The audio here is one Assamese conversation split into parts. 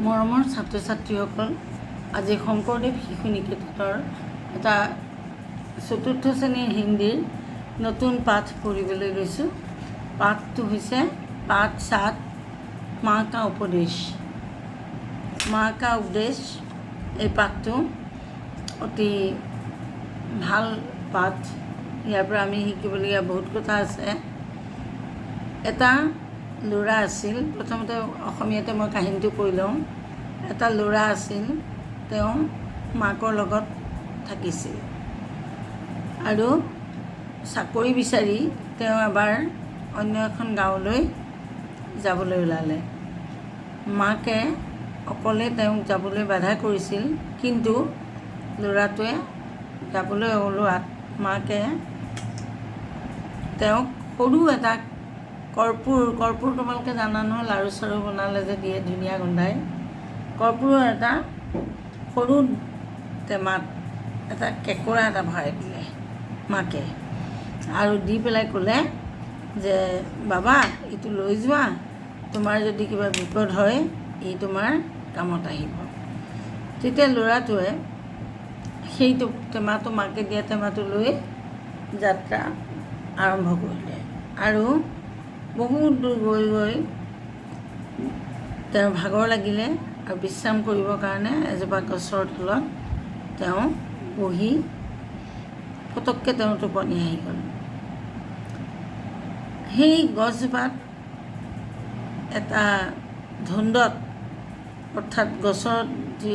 মৰমৰ ছাত্ৰ ছাত্ৰীসকল, আজি শংকৰদেৱ শিশু নিকেতনৰ এটা চতুৰ্থ শ্ৰেণীৰ হিন্দীৰ নতুন পাঠ পঢ়িবলৈ লৈছোঁ। পাঠটো হৈছে পাঠ 7 माँ का उपदेश। माँ का उपदेश এই পাঠটো অতি ভাল পাঠ। ইয়াৰ পৰা আমি শিকিবলগীয়া বহুত কথা আছে। এটা ল'ৰা আছিল, প্ৰথমতে অসমীয়াতে মই কাহিনীটো কৈ লওঁ। এটা ল'ৰা আছিল, তেওঁ মাকৰ লগত থাকিছিল আৰু চাকৰি বিচাৰি তেওঁ এবাৰ অন্য এখন গাঁৱলৈ যাবলৈ ওলালে। মাকে অকলে তেওঁক যাবলৈ বাধা কৰিছিল, কিন্তু ল'ৰাটোৱে যাবলৈ ওলোৱাত মাকে তেওঁক সৰু এটা কৰ্পূৰ তোমালোকে জানা নহয়, লাৰু চাৰু বনালে যে দিয়ে ধুনীয়া গোন্ধাই, কৰ্পূৰৰ এটা সৰু টেমাত এটা কেঁকোৰা এটা ভৰাই দিলে মাকে, আৰু দি পেলাই ক'লে যে বাবা এইটো লৈ যোৱা, তোমাৰ যদি কিবা বিপদ হয় ই তোমাৰ কামত আহিব। তেতিয়া ল'ৰাটোৱে সেইটো টেমাটো, মাকে দিয়া টেমাটো লৈ যাত্ৰা আৰম্ভ কৰিলে আৰু বহুত দূৰ গৈ গৈ তেওঁৰ ভাগৰ লাগিলে আৰু বিশ্ৰাম কৰিবৰ কাৰণে এজোপা গছৰ তলত তেওঁ বহি পটককৈ তেওঁ টোপনি আহি গ'ল। সেই গছজোপাত এটা ধুন্দত, অৰ্থাৎ গছৰ যি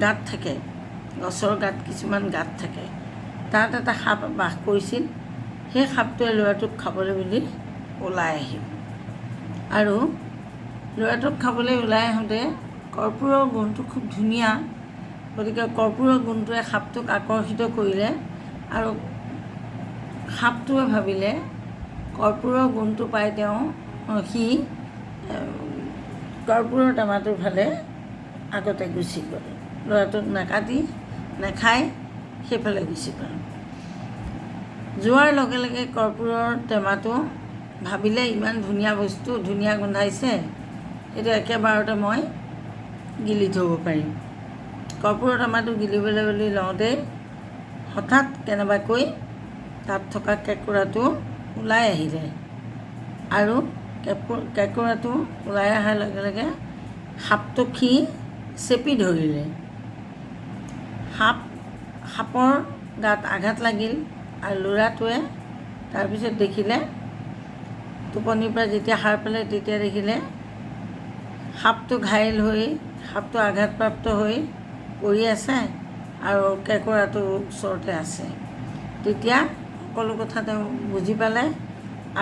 গাঁত থাকে, গছৰ গাঁত কিছুমান গাঁত থাকে, তাত এটা সাপ বাস কৰিছিল। সেই সাপটোৱে ল'ৰাটোক খাবলৈ বুলি ওলাই আহিল আৰু ল'ৰাটোক খাবলৈ ওলাই আহোঁতে কৰ্পূৰৰ গোন্ধটো খুব ধুনীয়া, গতিকে কৰ্পূৰৰ গোন্ধটোৱে সাপটোক আকৰ্ষিত কৰিলে আৰু সাপটোৱে ভাবিলে কৰ্পূৰৰ গোন্ধটো পাই সি কৰ্পূৰৰ টেমাটোৰ ফালে আগতে গুচি গ'ল। ল'ৰাটোক নাখাই সেইফালে গুচি গ'ল। যোৱাৰ লগে লগে কৰ্পূৰৰ টেমাটো ভাবিলে ইমান ধুনীয়া বস্তু, ধুনীয়া গোন্ধাইছে, এইটো একেবাৰতে মই গিলি থ'ব পাৰিম। কৰ্পূৰৰ টেমাটো গিলিবলৈ বুলি লওঁতেই হঠাৎ কেনেবাকৈ তাত থকা কেঁকোৰাটো ওলাই আহিলে আৰু কেঁকোৰাটো ওলাই অহাৰ লগে লগে সাপটোক সি চেপি ধৰিলে। সাপৰ গাত আঘাত লাগিল আৰু ল'ৰাটোৱে তাৰপিছত দেখিলে, টোপনিৰ পৰা যেতিয়া সাৰ পালে তেতিয়া দেখিলে সাপটো ঘাইল হৈ, সাপটো আঘাতপ্ৰাপ্ত হৈ পৰি আছে আৰু কেঁকোৰাটো ওচৰতে আছে। তেতিয়া সকলো কথা তেওঁ বুজি পালে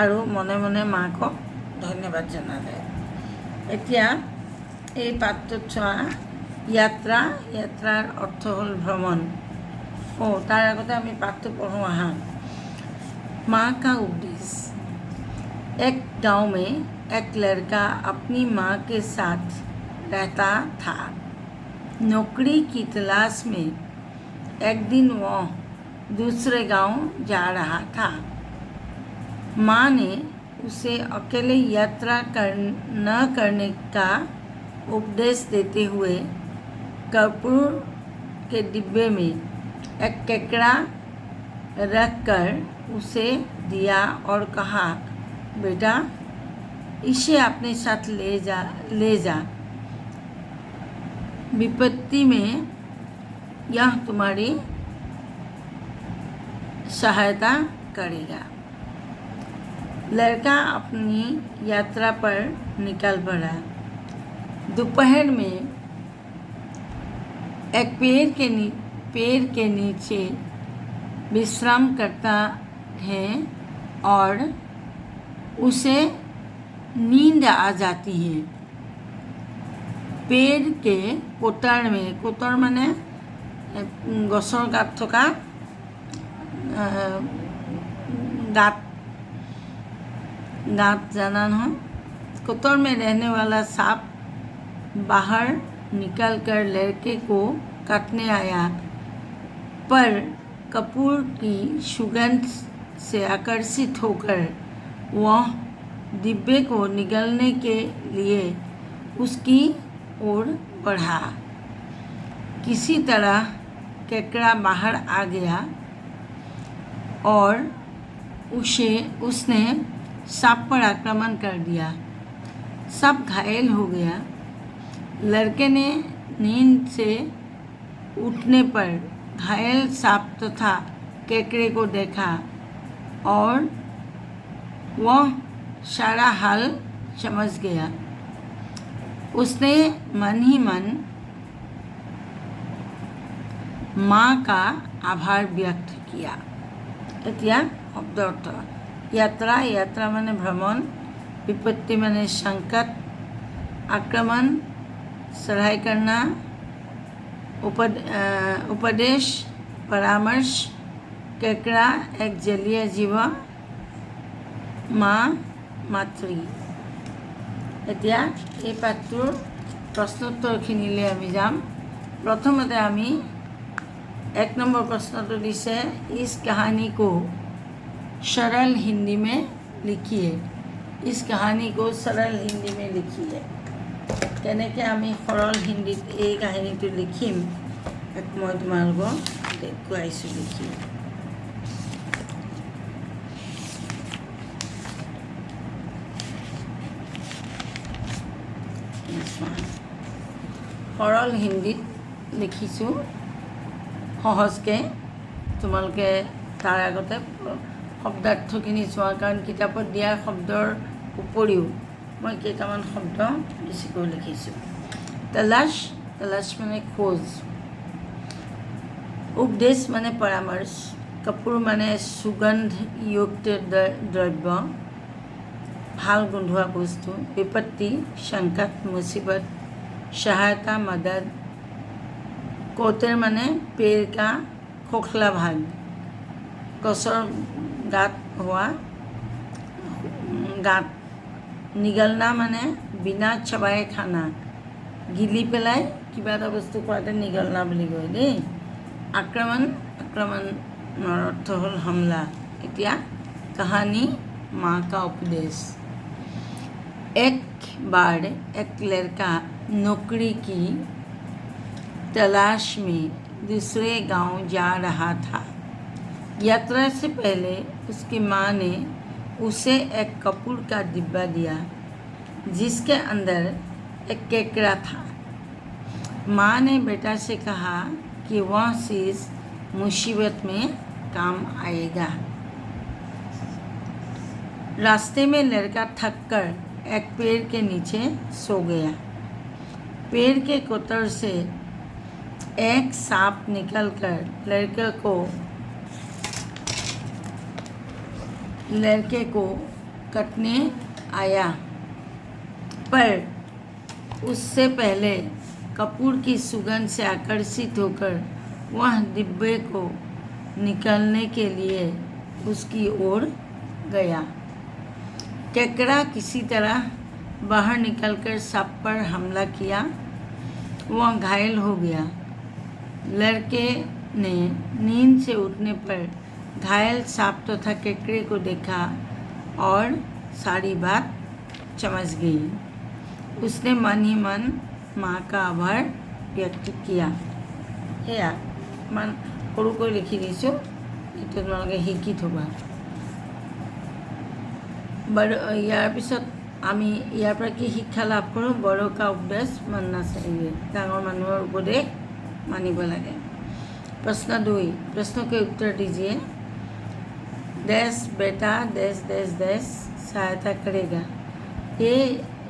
আৰু মনে মনে মাকক ধন্যবাদ জনালে। এতিয়া এই পাঠটোত চোৱা, यात्रार अर्थ हल भ्रमण। तार आगते आमी पाठটো पढ़ो आहा। माँ का उपदेश। एक गांव में एक लड़का अपनी माँ के साथ रहता था। नौकरी की तलाश में एक दिन वह दूसरे गांव जा रहा था। माँ ने उसे अकेले यात्रा न करने का उपदेश देते हुए कपूर के डिब्बे में एक केकड़ा रखकर उसे दिया और कहा, बेटा इसे अपने साथ ले जा। विपत्ति में यह तुम्हारी सहायता करेगा। लड़का अपनी यात्रा पर निकल पड़ा। दोपहर में एक पेड़ के नीचे विश्राम करता है और उसे नींद आ जाती है। पेड़ के कोतर में, कोतर माने गसर गात थका गात जाना न, कोतर में रहने वाला सांप बाहर निकलकर लड़के को काटने आया, पर कपूर की सुगंध से आकर्षित होकर वह डिब्बे को निगलने के लिए उसकी ओर बढ़ा। किसी तरह केकड़ा बाहर आ गया और उसने सांप पर आक्रमण कर दिया। सांप घायल हो गया। लड़के ने नींद से उठने पर घायल सांप तथा केकड़े को देखा और वह सारा हाल समझ गया। उसने मन ही मन माँ का आभार व्यक्त किया। এতিয়া শব্দ অৰ্থ यात्रा माने भ्रमण, विपत्ति माने संकट, आक्रमण चढ़ाई करना, उपदेश परामर्श, केकड़ा एक जलीय जीव, माँ मातृ। এতিয়া এই পাঠটোৰ প্ৰশ্নোত্তৰখিনিলৈ আমি যাম। প্ৰথমতে আমি 1 नंबर प्रश्न तो दिसे, इस कहानी को सरल हिंदी में लिखिए। इस कहानी को सरल हिंदी में लिखिए। केनेके आमी सरल हिंदीत এই কাহিনীটো লিখিম মই তোমালোকক দেখুৱাইছোঁ লিখি। सरल हिंदीत লিখিছোঁ সহজকৈ। তোমালোকে তাৰ আগতে শব্দাৰ্থখিনি চোৱা, কাৰণ কিতাপত দিয়া শব্দৰ উপৰিও মই কেইটামান শব্দ বেছিকৈ লিখিছোঁ। तलाश माने खोज, उपदेश माने परामर्श, कपूर माने सुगंधयुक्त द्रव्य, ভাল গোন্ধোৱা বস্তু, विपत्ति संकट मुसीबत, सहायता मदद, कोतर माने पेड़ का खोखला भाग, गसर गात हुआ गात, निगलना माने बिना चबाए खाना, गिली पेलाय किबा এটা বস্তু খোৱাতে নিগলনা বুলি কয় দেই। आक्रमण अर्थ हल हमला। এতিয়া कहानी माँ का उपदेश। एक बार एक लड़का नौकरी की तलाश में दूसरे गांव जा रहा था। यात्रा से पहले उसकी माँ ने उसे एक कपूर का डिब्बा दिया जिसके अंदर एक केकड़ा था। माँ ने बेटा से कहा कि वह चीज़ मुसीबत में काम आएगा। रास्ते में लड़का थककर एक पेड़ के नीचे सो गया। पेड़ के कोतर से एक सांप निकलकर लड़के को कटने आया, पर उससे पहले कपूर की सुगंध से आकर्षित होकर वह डिब्बे को निकालने के लिए उसकी ओर गया। केकड़ा किसी तरह बाहर निकलकर सांप पर हमला किया। वह घायल हो गया। लड़के ने नींद से उठने पर घायल सांप तथा केकड़े को देखा और सारी बात समझ गई। उसने मन ही मन माँ का आभार व्यक्त किया। সেয়া মান সৰুকৈ লিখি দিছোঁ, এইটো তোমালোকে শিকি থ'বা। বাৰু ইয়াৰ পিছত আমি ইয়াৰ পৰা কি শিক্ষা লাভ কৰোঁ? বড়ো কা উপদেশ মাননা चाहिए, ডাঙৰ মানুহৰ উপদেশ মানিব লাগে। प्रश्न 2, प्रश्न के उत्तर दीजिए। देश बेटा देश देश देश सहायता करेगा।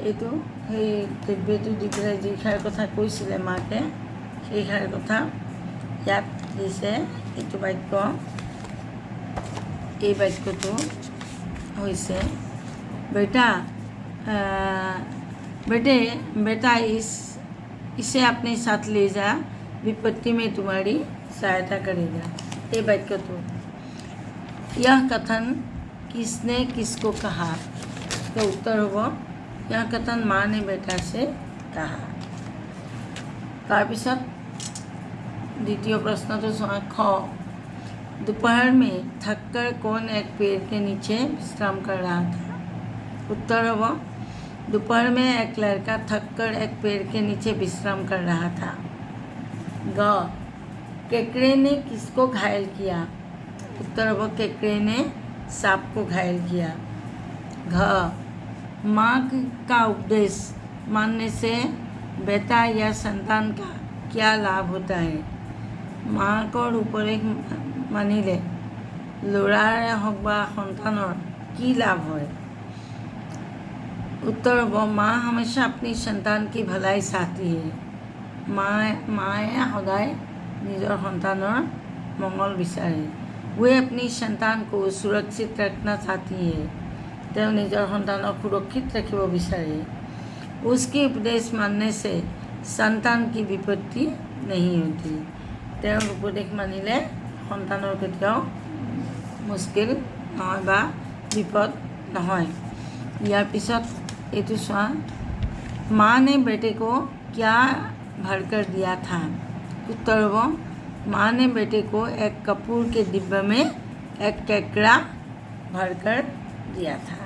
এইটো সেই দিব্যটো দি পেলাই যিষাৰ কথা কৈছিলে মাকে, সেইষাৰ কথা ইয়াত দিছে। এইটো বাক্য, এই বাক্যটো হৈছে बेटा इसे अपने साथ ले जा, विपत्ति में तुम्हारी सहायता करेगा। ये वाक्य तो यह कथन किसने किसको कहा? तो उत्तर होगा यह कथन माँ ने बेटा से कहा। तारपिছত द्वितीय प्रश्न तो ख, दोपहर में थककर कौन एक पेड़ के नीचे विश्राम कर रहा था? उत्तर होगा दोपहर में एक लड़का थककर एक पेड़ के नीचे विश्राम कर रहा था। ग केकड़े ने किसको घायल किया? उत्तर ब केकड़े ने सांप को घायल किया। घ माँ का उपदेश मानने से बेटा या संतान का क्या लाभ होता है? माকৰ উপদেশ মানিলে ল'ৰাৰে হওক বা সন্তানৰ কি লাভ হয়? उत्तर ब माँ हमेशा अपनी संतान की भलाई चाहती है। माए सदाय নিজৰ সন্তানৰ मंगल বিচাৰে। वे अपनी संतान को सुरक्षित रखना चाहती है। তেওঁ নিজৰ সন্তানক সুৰক্ষিত ৰাখিব বিচাৰে। उसके उपदेश मानने से संतान की विपत्ति नहीं होती। তেওঁৰ উপদেশ মানিলে সন্তানৰ কেতিয়াও মুস্কিল নহয় বা বিপদ নহয়। ইয়াৰ পিছত এইটো চোৱা, माँ ने बेटे को क्या भरकर दिया था? उत्तर ब माँ ने बेटे को एक कपूर के डिब्बे में एक केकड़ा भरकर दिया था।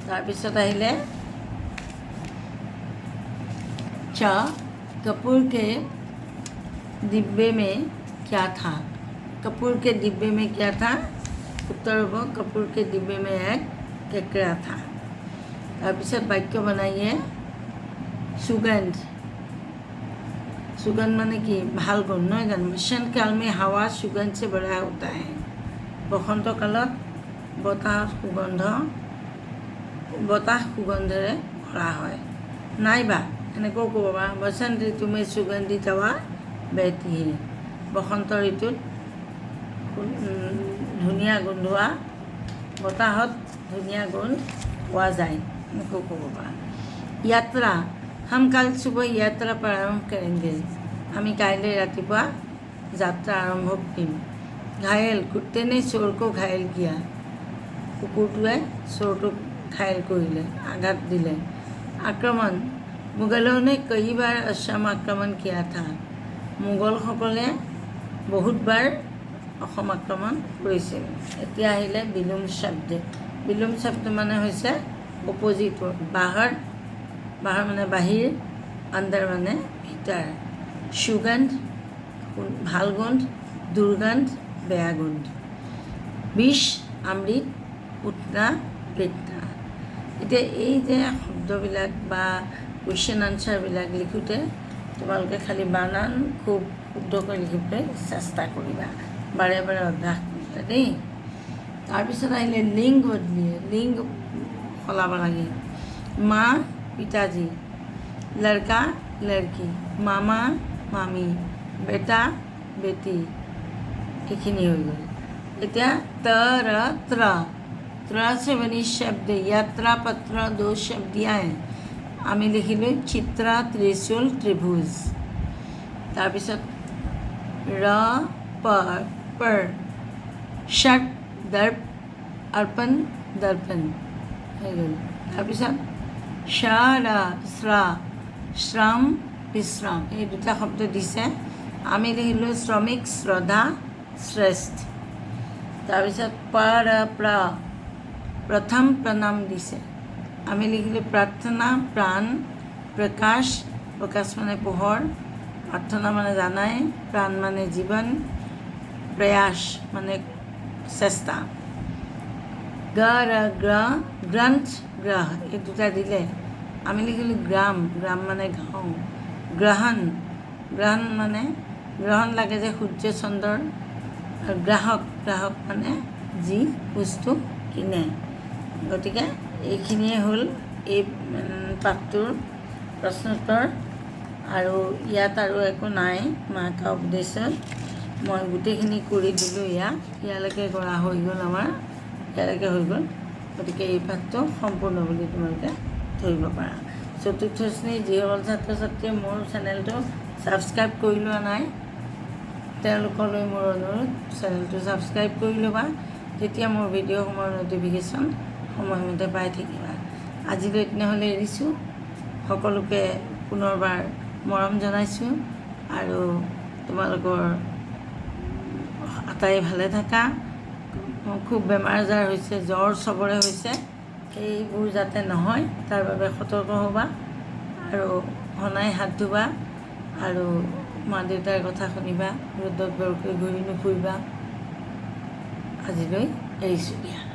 তাৰপিছত আহিলে कपूर के डिब्बे में क्या था? कपूर के डिब्बे में क्या था? उत्तर ब कपूर के डिब्बे में एक केकड़ा था। তাৰপিছত বাক্য बनाइए। सुगंध, सुगंध माने कि ভাল गुण নহয় জানো? वसंत काल में हवा सुगंध से बड़ा होता है। বসন্ত কালত বতাহ সুগন্ধেৰে ভৰা হয়। নাইবা এনেকৈ ক'ব পাৰা, বসন্ত ঋতু में सुगंधित हवा बहती है। বসন্ত ঋতুত ধুনীয়া গোন্ধোৱা বতাহত ধুনীয়া গোন্ধ পোৱা যায়, এনেকৈ ক'ব পাৰা। यात्रा, हम कल सुबह यात्रा प्रारंभ करेंगे। আমি কাইলৈ ৰাতিপুৱা যাত্ৰা আৰম্ভ কৰিম। घायल, कुत्ते ने चोर को घायल किया। কুকুৰটোৱে চোৰটোক घायल কৰিলে, आघात दिले। आक्रमण, मुगलों ने कई बार असम आक्रमण किया था। মোগলসকলে বহুতবাৰ অসম আক্ৰমণ কৰিছিল। এতিয়া আহিলে বিলোম শব্দ। বিলোম শব্দ মানে হৈছে অপজিট ৱৰ্ড। বাহাৰ মানে বাহিৰ, আণ্ডাৰ মানে ভিতৰ। সুগন্ধ ভাল গোন্ধ, দুৰ্গন্ধ বেয়া গোন্ধ। বিষ অমৃত, উৎনা বেদনা। এতিয়া এই যে শব্দবিলাক বা কুৱেশ্যন আনচাৰবিলাক লিখোঁতে তোমালোকে খালি বানান খুব শুদ্ধ কৰি লিখিবলৈ চেষ্টা কৰিবা, বাৰে বাৰে অভ্যাস কৰিবা দেই। তাৰপিছত আহিলে লিংগ বদলিয়ে, লিংগ সলাব লাগে। মা পিতাজী, লড়কা লড়কি, মামা মামী, বেটা বেটি, এইখিনি হৈ গ'ল। এতিয়া त्र से बनी शब्द यात्रा पत्र 2 शब्दियाँ हैं। আমি লিখিলোঁ চিত্ৰা, ত্ৰিশূল, ত্ৰিভুজ। তাৰপিছত पर षट, दर्प, अर्पण, दर्पण হৈ গ'ল। তাৰপিছত শ্ৰম, বিশ্ৰাম, এই দুটা শব্দ দিছে। আমি লিখিলোঁ শ্ৰমিক, শ্ৰদ্ধা, শ্ৰেষ্ঠ। তাৰপিছত প্ৰথম প্ৰণাম দিছে। আমি লিখিলোঁ প্ৰাৰ্থনা, প্ৰাণ, প্ৰকাশ, প্ৰকাশ মানে পোহৰ, প্ৰাৰ্থনা মানে জানাই, প্ৰাণ মানে জীৱন, প্ৰয়াস মানে চেষ্টা। গ্ৰন্থ, গ্ৰহ, এই দুটা দিলে। আমি লিখিলোঁ গ্ৰাম, গ্ৰাম মানে গাঁও। গ্ৰহণ মানে গ্ৰহণ লাগে যে সূৰ্য চন্দ্ৰৰ। আৰু গ্ৰাহক মানে যি বস্তু কিনে। গতিকে এইখিনিয়ে হ'ল এই পাঠটোৰ প্ৰশ্নোত্তৰ। আৰু ইয়াত আৰু একো নাই। মা কা উপদেশত মই গোটেইখিনি কৰি দিলোঁ। ইয়ালৈকে কৰা হৈ গ'ল, আমাৰ ইয়ালৈকে হৈ গ'ল। গতিকে এই পাঠটো সম্পূৰ্ণ বুলি তোমালোকে ধৰিব পাৰা। চতুৰ্থ শ্ৰেণীৰ যিসকল ছাত্ৰ ছাত্ৰীয়ে মোৰ চেনেলটো ছাবস্ক্ৰাইব কৰি লোৱা নাই, তেওঁলোকলৈ মোৰ অনুৰোধ, চেনেলটো ছাবস্ক্ৰাইব কৰি ল'বা। তেতিয়া মোৰ ভিডিঅ'সমূহৰ ন'টিফিকেশ্যন সময়মতে পাই থাকিবা। আজিলৈ তেনেহ'লে এৰিছোঁ। সকলোকে পুনৰবাৰ মৰম জনাইছোঁ আৰু তোমালোকৰ আটাই ভালে থাকা। খুব বেমাৰ আজাৰ হৈছে, জ্বৰ চবৰে হৈছে। এইবোৰ যাতে নহয় তাৰ বাবে সতৰ্ক হ'বা আৰু ঘনাই হাত ধুবা আৰু মা দেউতাৰ কথা শুনিবা, ৰ'দত বৰকৈ ঘূৰি নুফুৰিবা। আজিলৈ এৰিছোঁ দিয়া।